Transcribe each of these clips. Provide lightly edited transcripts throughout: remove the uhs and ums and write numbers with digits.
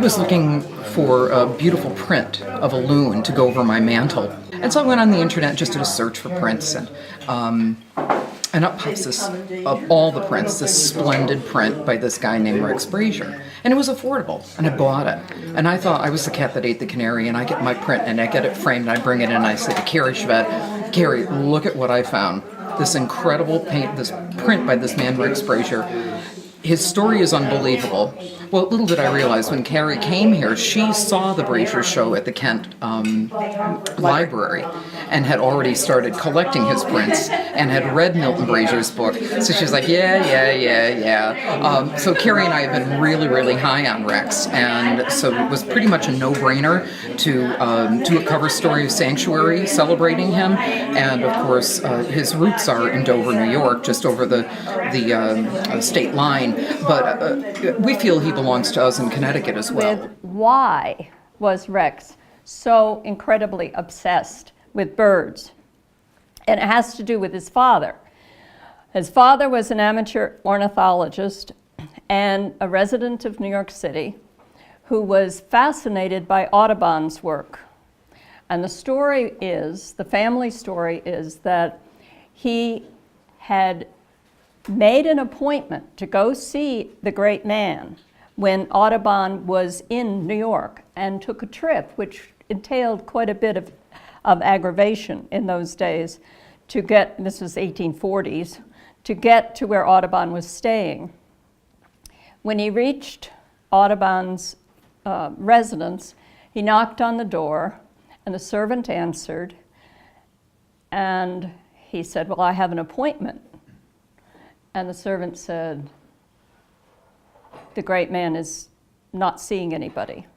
I was looking for a beautiful print of a loon to go over my mantle. And so I went on the internet, just did a search for prints, and up pops this, of all the prints, this splendid print by this guy named Rex Brasher. And it was affordable, and I bought it. And I thought I was the cat that ate the canary, and I get my print, and I get it framed, and I bring it in, and I say to Carrie Chevette, Carrie, look at what I found. This incredible this print by this man, Rex Brasher. His story is unbelievable. Well, little did I realize when Carrie came here, she saw the Brasher show at the Kent Library and had already started collecting his prints and had read Milton Brasher's book. So she's like, yeah. So Carrie and I have been really, really high on Rex, and so it was pretty much a no-brainer to do a cover story of Sanctuary celebrating him. And of course, his roots are in Dover, New York, just over the state line. But we feel he belongs to us in Connecticut as well. Why was Rex so incredibly obsessed with birds? And it has to do with his father. His father was an amateur ornithologist and a resident of New York City who was fascinated by Audubon's work. And the family story is that he had made an appointment to go see the great man when Audubon was in New York, and took a trip, which entailed quite a bit of aggravation in those days, to get, this was 1840s, to get to where Audubon was staying. When he reached Audubon's residence, he knocked on the door, and the servant answered, and he said, well, I have an appointment. And the servant said, the great man is not seeing anybody.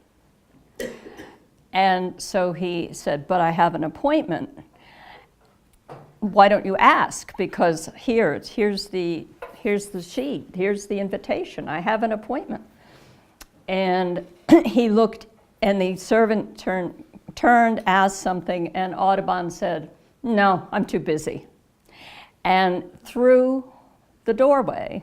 And so he said, but I have an appointment. Why don't you ask? Because here's the sheet, here's the invitation. I have an appointment. And he looked, and the servant turned, asked something, and Audubon said, no, I'm too busy. And through the doorway,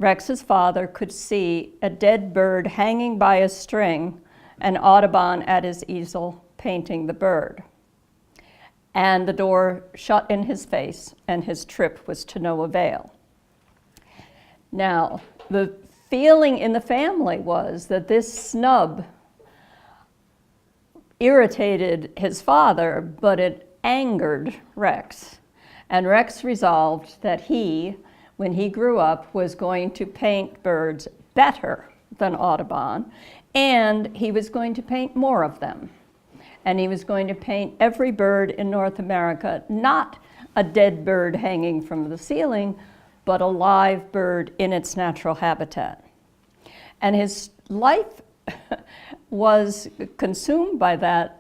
Rex's father could see a dead bird hanging by a string and Audubon at his easel painting the bird. And the door shut in his face, and his trip was to no avail. Now, the feeling in the family was that this snub irritated his father, but it angered Rex. And Rex resolved that he, when he grew up, was going to paint birds better than Audubon, and he was going to paint more of them. And he was going to paint every bird in North America, not a dead bird hanging from the ceiling, but a live bird in its natural habitat. And his life was consumed by that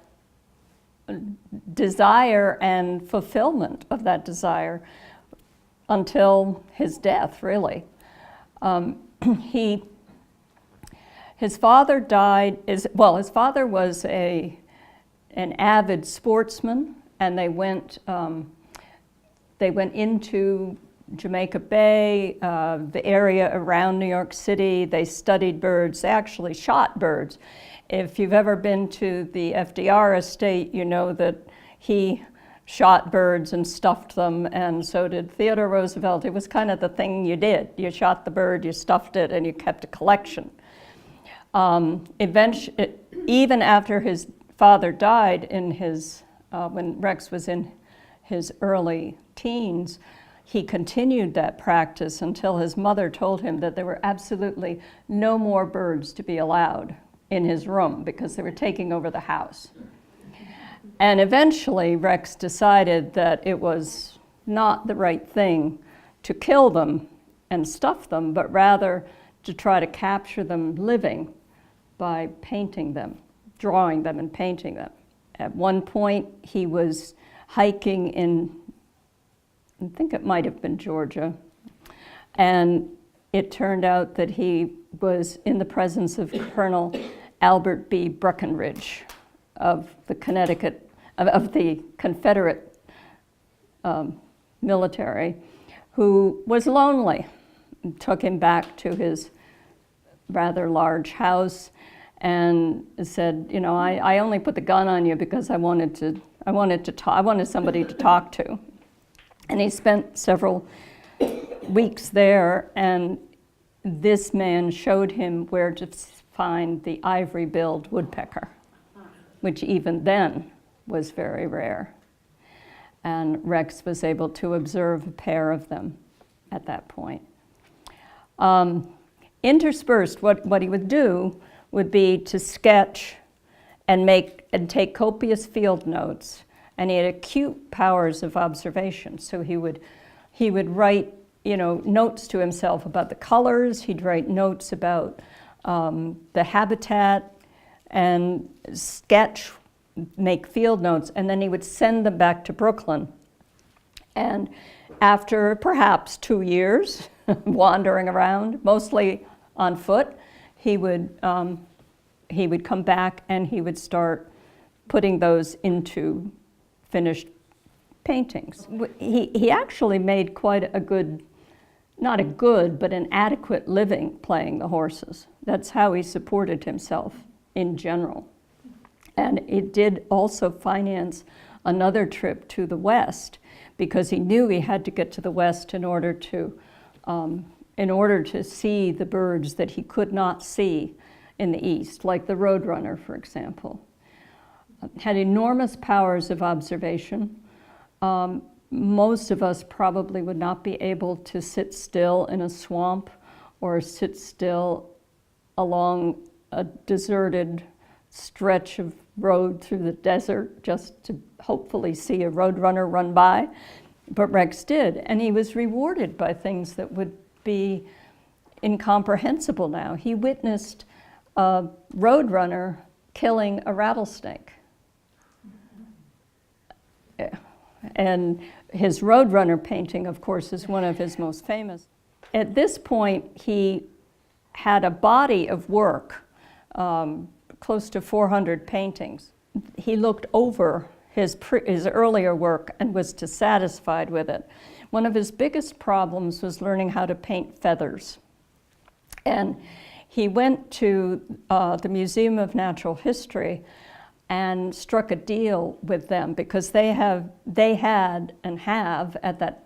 desire and fulfillment of that desire until his death, really. His father died, his father was an avid sportsman, and they went into Jamaica Bay, the area around New York City. They studied birds. They actually shot birds. If you've ever been to the FDR estate, you know that he shot birds and stuffed them, and so did Theodore Roosevelt. It was kind of the thing you did. You shot the bird, you stuffed it, and you kept a collection. Eventually, even after his father died when Rex was in his early teens, he continued that practice until his mother told him that there were absolutely no more birds to be allowed in his room because they were taking over the house. And eventually Rex decided that it was not the right thing to kill them and stuff them, but rather to try to capture them living by painting them, drawing them and painting them. At one point he was hiking in, I think it might have been Georgia, and it turned out that he was in the presence of Colonel Albert B. Breckinridge of the Confederate military, who was lonely, and took him back to his rather large house, and said, you know, I only put the gun on you because I wanted somebody to talk to. And he spent several weeks there, and this man showed him where to find the ivory-billed woodpecker, which even then was very rare. And Rex was able to observe a pair of them at that point. Interspersed, what he would do would be to sketch and take copious field notes, and he had acute powers of observation. So he would write, you know, notes to himself about the colors. He'd write notes about the habitat, and sketch, make field notes, and then he would send them back to Brooklyn. And after perhaps 2 years wandering around, mostly on foot, he would come back and he would start putting those into finished paintings. He actually made quite a good, not a good, but an adequate living playing the horses. That's how he supported himself in general. And it did also finance another trip to the West, because he knew he had to get to the West in order to see the birds that he could not see in the East, like the roadrunner, for example. Had enormous powers of observation. Most of us probably would not be able to sit still in a swamp or sit still along a deserted stretch of road through the desert just to hopefully see a roadrunner run by. But Rex did, and he was rewarded by things that would be incomprehensible now. He witnessed a roadrunner killing a rattlesnake. And his roadrunner painting, of course, is one of his most famous. At this point, he had a body of work, close to 400 paintings. He looked over his earlier work and was dissatisfied with it. One of his biggest problems was learning how to paint feathers. And he went to the Museum of Natural History and struck a deal with them, because they had and have at that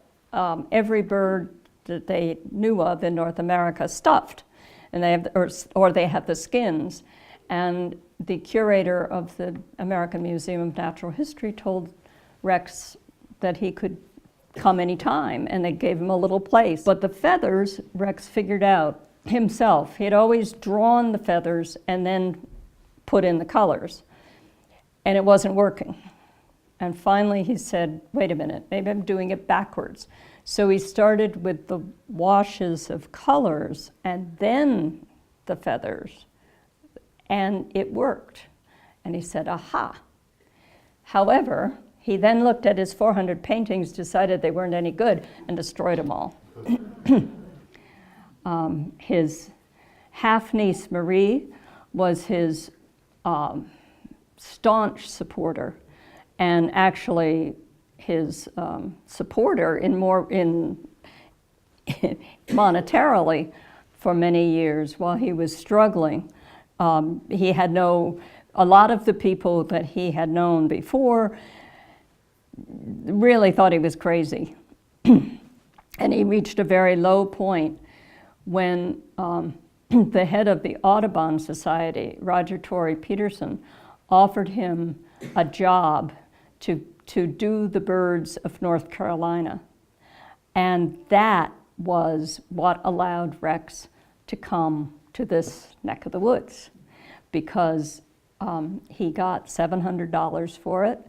every bird that they knew of in North America stuffed, and they have or they have the skins. And the curator of the American Museum of Natural History told Rex that he could come anytime, and they gave him a little place. But the feathers, Rex figured out himself. He had always drawn the feathers and then put in the colors, and it wasn't working. And finally he said, wait a minute, maybe I'm doing it backwards. So he started with the washes of colors and then the feathers, and it worked. And he said, aha. However, he then looked at his 400 paintings, decided they weren't any good, and destroyed them all. His half-niece, Marie, was his staunch supporter, and actually his supporter in monetarily for many years while he was struggling. He had a lot of the people that he had known before really thought he was crazy. And he reached a very low point when the head of the Audubon Society, Roger Torrey Peterson, offered him a job to do the birds of North Carolina. And that was what allowed Rex to come to this neck of the woods, because he got $700 for it.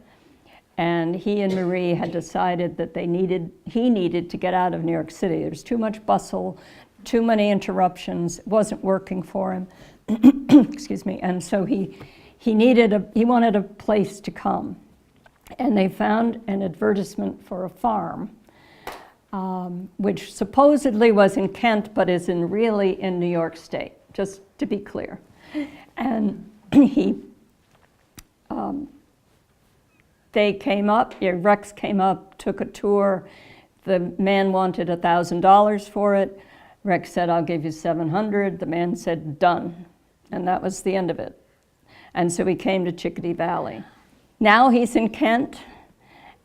And he and Marie had decided that he needed to get out of New York City. There was too much bustle, too many interruptions. It wasn't working for him. Excuse me. And so he wanted a place to come. And they found an advertisement for a farm, which supposedly was in Kent, but is really in New York State, just to be clear. And Rex came up, took a tour. The man wanted $1,000 for it. Rex said, I'll give you 700. The man said, done. And that was the end of it. And so he came to Chickadee Valley. Now he's in Kent,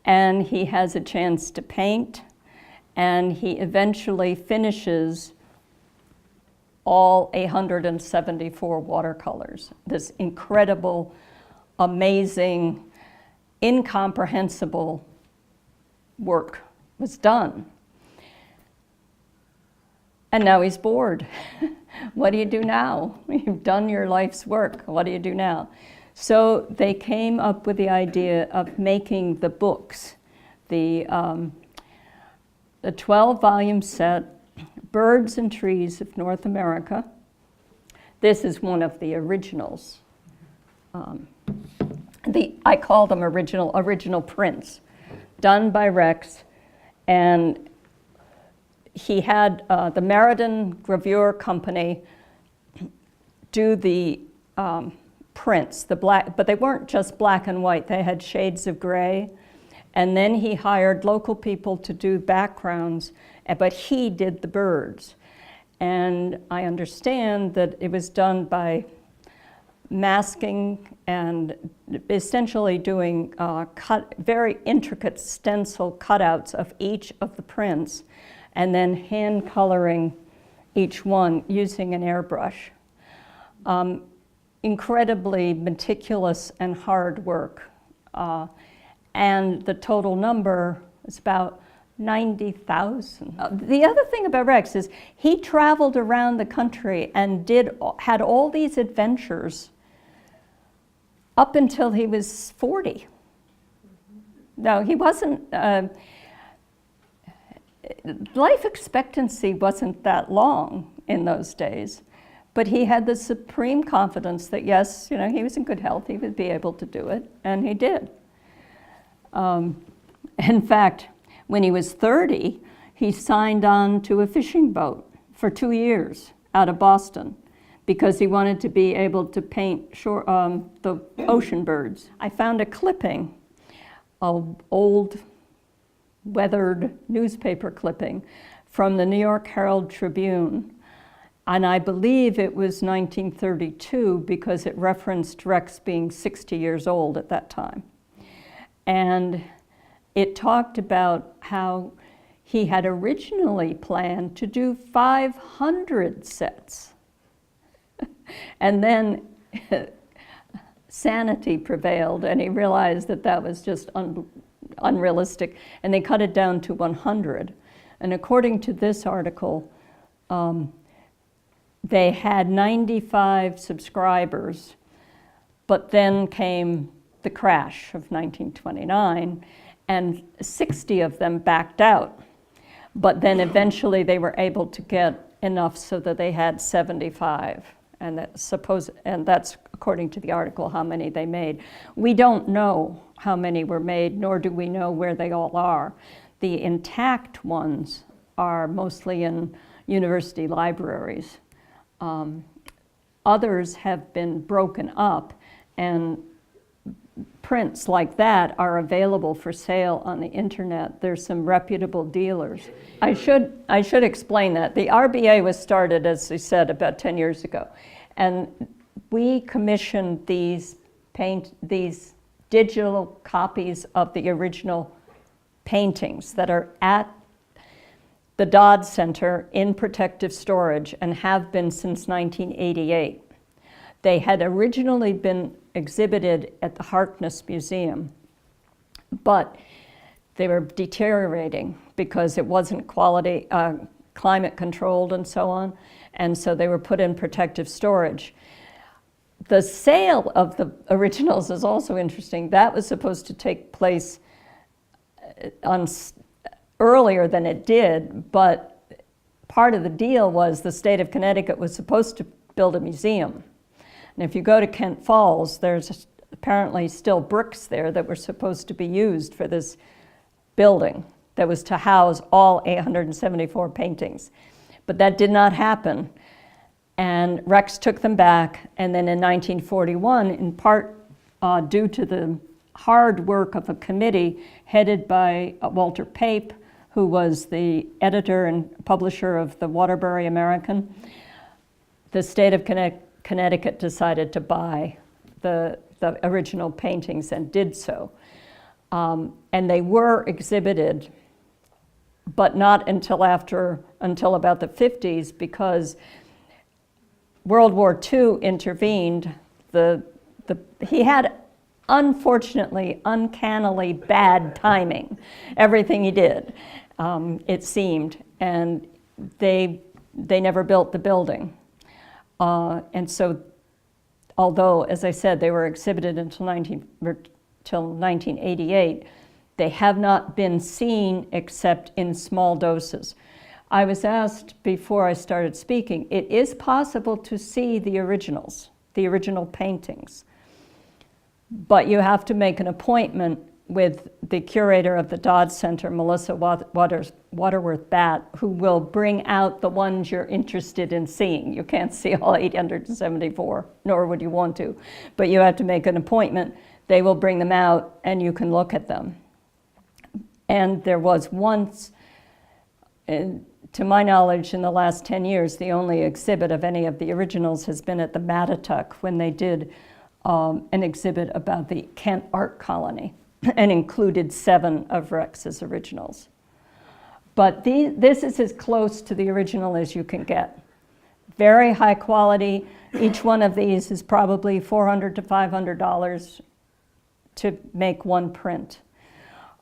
and he has a chance to paint, and he eventually finishes all 174 watercolors. This incredible, amazing, incomprehensible work was done. And now he's bored. What do you do now? You've done your life's work. What do you do now? So they came up with the idea of making the books, the 12-volume set, Birds and Trees of North America. This is one of the originals. I call them original prints, done by Rex, and he had the Meriden Gravure Company do the prints, but they weren't just black and white, they had shades of gray. And then he hired local people to do backgrounds, but he did the birds. And I understand that it was done by masking and essentially doing very intricate stencil cutouts of each of the prints, and then hand coloring each one using an airbrush. Incredibly meticulous and hard work. And the total number is about 90,000. The other thing about Rex is he traveled around the country and had all these adventures up until he was 40. No, he wasn't, life expectancy wasn't that long in those days, but he had the supreme confidence that yes, he was in good health, he would be able to do it, and he did. In fact, when he was 30, he signed on to a fishing boat for 2 years out of Boston because he wanted to be able to paint the ocean birds. I found a clipping, an old weathered newspaper clipping from the New York Herald Tribune, and I believe it was 1932 because it referenced Rex being 60 years old at that time. And it talked about how he had originally planned to do 500 sets. And then sanity prevailed, and he realized that that was just unrealistic, and they cut it down to 100. And according to this article, they had 95 subscribers, but then came the crash of 1929, and 60 of them backed out. But then eventually they were able to get enough so that they had 75. And that's according to the article how many they made. We don't know how many were made, nor do we know where they all are. The intact ones are mostly in university libraries. Others have been broken up, and prints like that are available for sale on the internet. There's some reputable dealers. I should explain that. The RBA was started, as we said, about 10 years ago. And we commissioned these digital copies of the original paintings that are at the Dodd Center in protective storage and have been since 1988. They had originally been exhibited at the Harkness Museum, but they were deteriorating because it wasn't climate controlled and so on, and so they were put in protective storage. The sale of the originals is also interesting. That was supposed to take place earlier than it did, but part of the deal was the state of Connecticut was supposed to build a museum. And if you go to Kent Falls, there's apparently still bricks there that were supposed to be used for this building that was to house all 874 paintings. But that did not happen. And Rex took them back, and then in 1941, in part due to the hard work of a committee headed by Walter Pape, who was the editor and publisher of the Waterbury American, the state of Connecticut decided to buy the original paintings and did so. And they were exhibited, but not until about the 50s, because World War II intervened. He had, unfortunately, uncannily bad timing, everything he did, it seemed, and they never built the building. And so, although, as I said, they were exhibited until 1988, they have not been seen except in small doses. I was asked before I started speaking, it is possible to see the originals, the original paintings, but you have to make an appointment with the curator of the Dodd Center, Melissa Waterworth Batt, who will bring out the ones you're interested in seeing. You can't see all 874, nor would you want to, but you have to make an appointment. They will bring them out and you can look at them. And there was once, to my knowledge, in the last 10 years, the only exhibit of any of the originals has been at the Mattituck when they did an exhibit about the Kent Art Colony and included 7 of Rex's originals. But this is as close to the original as you can get. Very high quality. Each one of these is probably $400 to $500 to make one print.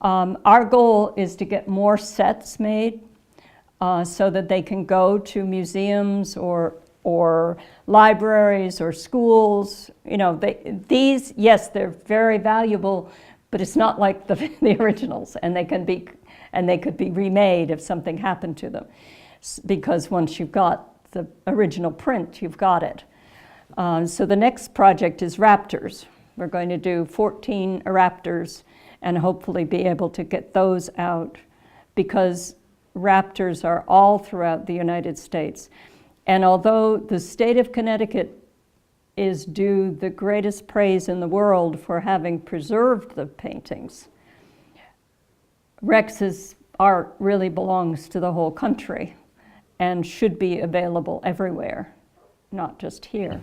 Our goal is to get more sets made so that they can go to museums or libraries or schools. You know, these, yes, they're very valuable, but it's not like the originals, and they could be remade if something happened to them, because once you've got the original print, you've got it. So the next project is Raptors. We're going to do 14 Raptors and hopefully be able to get those out, because Raptors are all throughout the United States. And although the state of Connecticut is due the greatest praise in the world for having preserved the paintings, Rex's art really belongs to the whole country and should be available everywhere, not just here.